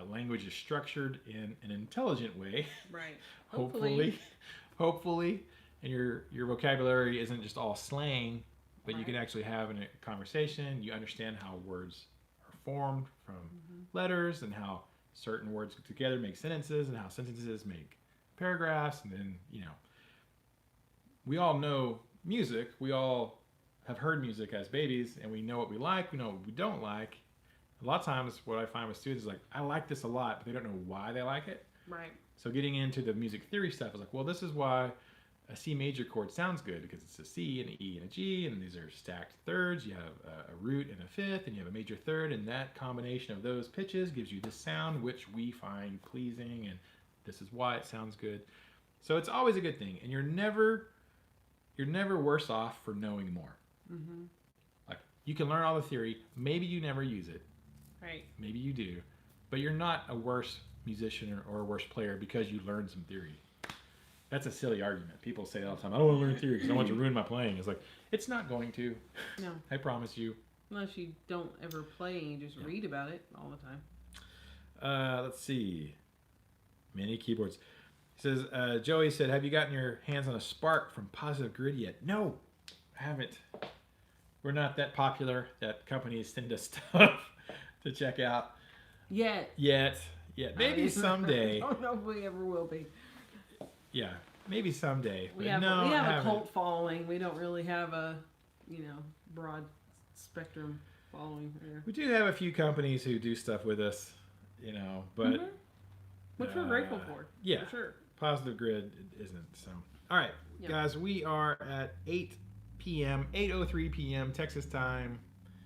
language is structured in an intelligent way. Right. Hopefully. And your vocabulary isn't just all slang, but you can actually have a conversation. You understand how words are formed from letters, and how certain words together make sentences, and how sentences make paragraphs. And then, we all know music. We all have heard music as babies, and we know what we like, we know what we don't like. A lot of times what I find with students is like, I like this a lot, but they don't know why they like it. Right. So getting into the music theory stuff is like, well, this is why a C major chord sounds good, because it's a C and an E and a G, and these are stacked thirds. You have a root and a fifth, and you have a major third, and that combination of those pitches gives you this sound, which we find pleasing, and this is why it sounds good. So it's always a good thing, and you're never worse off for knowing more. Like, you can learn all the theory, maybe you never use it, right? Maybe you do, but you're not a worse musician or a worse player because you learned some theory. That's a silly argument. People say all the time, I don't want to learn theory because I want to ruin my playing. It's like, it's not going to. No. I promise you. Unless you don't ever play and you just read about it all the time. Let's see. Mini keyboards. He says, Joey said, have you gotten your hands on a Spark from Positive Grid yet? No, I haven't. We're not that popular that companies send us stuff to check out. Yet. Maybe someday. I don't know if we ever will be. Yeah, maybe someday. We have a cult following. We don't really have a, broad spectrum following here. We do have a few companies who do stuff with us, but which we're grateful for. Yeah, for sure. Positive Grid isn't. So, all right, guys, we are at 8 p.m., 8:03 p.m. Texas time.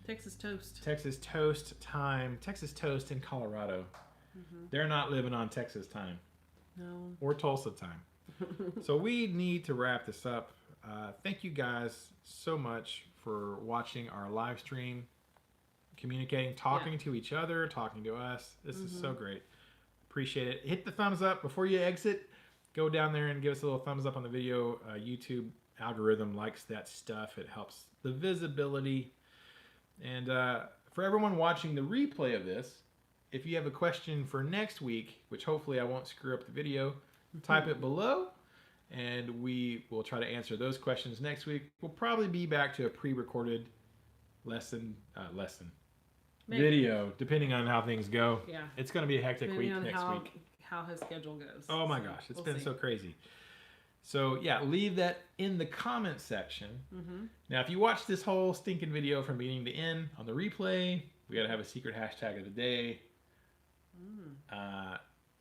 Texas toast. Texas toast time. Texas toast in Colorado. They're not living on Texas time. No. Or Tulsa time. So we need to wrap this up. Thank you guys so much for watching our live stream, communicating, talking to each other, talking to us. This is so great. Appreciate it. Hit the thumbs up before you exit. Go down there and give us a little thumbs up on the video. YouTube algorithm likes that stuff. It helps the visibility. And for everyone watching the replay of this, if you have a question for next week, which hopefully I won't screw up the video, type it below, and we will try to answer those questions next week. We'll probably be back to a pre-recorded video, depending on how things go. Yeah. It's going to be a hectic week next week. How his schedule goes. Oh my gosh, it's been so crazy. So yeah, leave that in the comment section. Now, if you watch this whole stinking video from beginning to end on the replay, we got to have a secret hashtag of the day.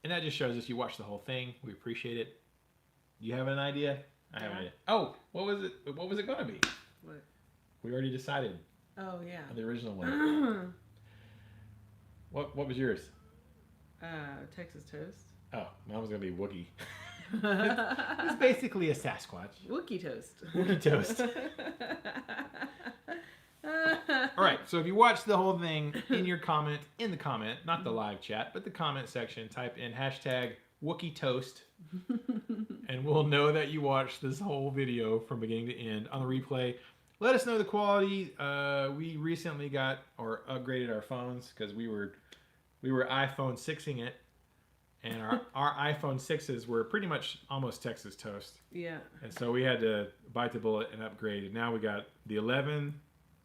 And that just shows us you watched the whole thing. We appreciate it. You have an idea? I have an idea. Oh, what was it? What was it going to be? What? We already decided. Oh yeah. On the original one. What was yours? Texas toast. Oh, mine was going to be Wookiee. It's basically a Sasquatch. Wookiee toast. Wookiee toast. All right, so if you watch the whole thing, in the comment, not the live chat, but the comment section, type in hashtag Wookiee toast, and we'll know that you watched this whole video from beginning to end on the replay. Let us know the quality. We recently got or upgraded our phones because we were iPhone 6ing it, and our iPhone 6s were pretty much almost Texas toast. Yeah. And so we had to bite the bullet and upgrade. And now we got the 11,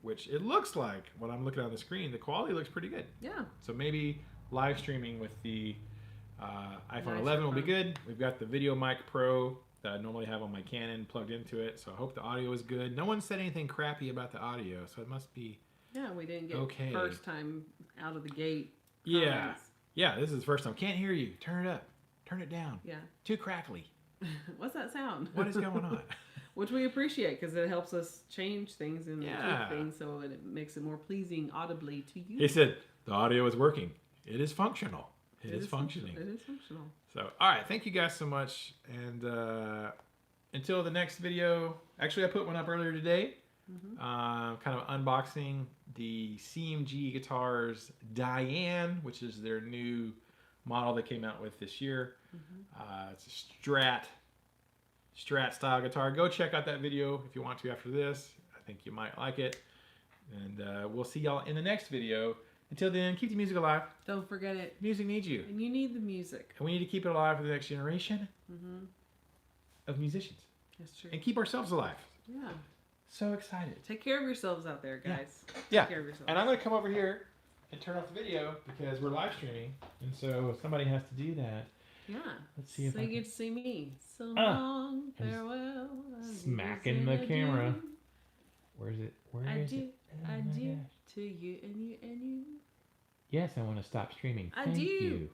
which it looks like, when I'm looking on the screen, the quality looks pretty good. Yeah. So maybe live streaming with the iPhone 11 will be good. We've got the Video Mic Pro that I normally have on my Canton plugged into it. So I hope the audio is good. No one said anything crappy about the audio, so it must be yeah, we didn't get first time out of the gate. Yeah. Yeah, this is the first time. Can't hear you. Turn it up. Turn it down. Yeah. Too crackly. What's that sound? What is going on? Which we appreciate because it helps us change things and tweak things so it makes it more pleasing audibly to you. He said the audio is working. It is functional. It is functioning. It is functional. So, all right. Thank you guys so much. And until the next video, actually I put one up earlier today. kind of unboxing the CMG Guitars Diane, which is their new model they came out with this year. It's a Strat style guitar. Go check out that video if you want to after this. I think you might like it. And we'll see y'all in the next video. Until then, keep the music alive. Don't forget it. Music needs you. And you need the music. And we need to keep it alive for the next generation of musicians. That's true. And keep ourselves alive. Yeah. So excited. Take care of yourselves out there, guys. Yeah. Take care of yourselves. And I'm going to come over here and turn off the video because we're live streaming. And so somebody has to do that. Yeah. Let's see if so I you can... get to see me. So long, farewell. Smacking the camera. Where is it? Where is it? I do to you and you and you. Yes, I want to stop streaming. I Thank do. you.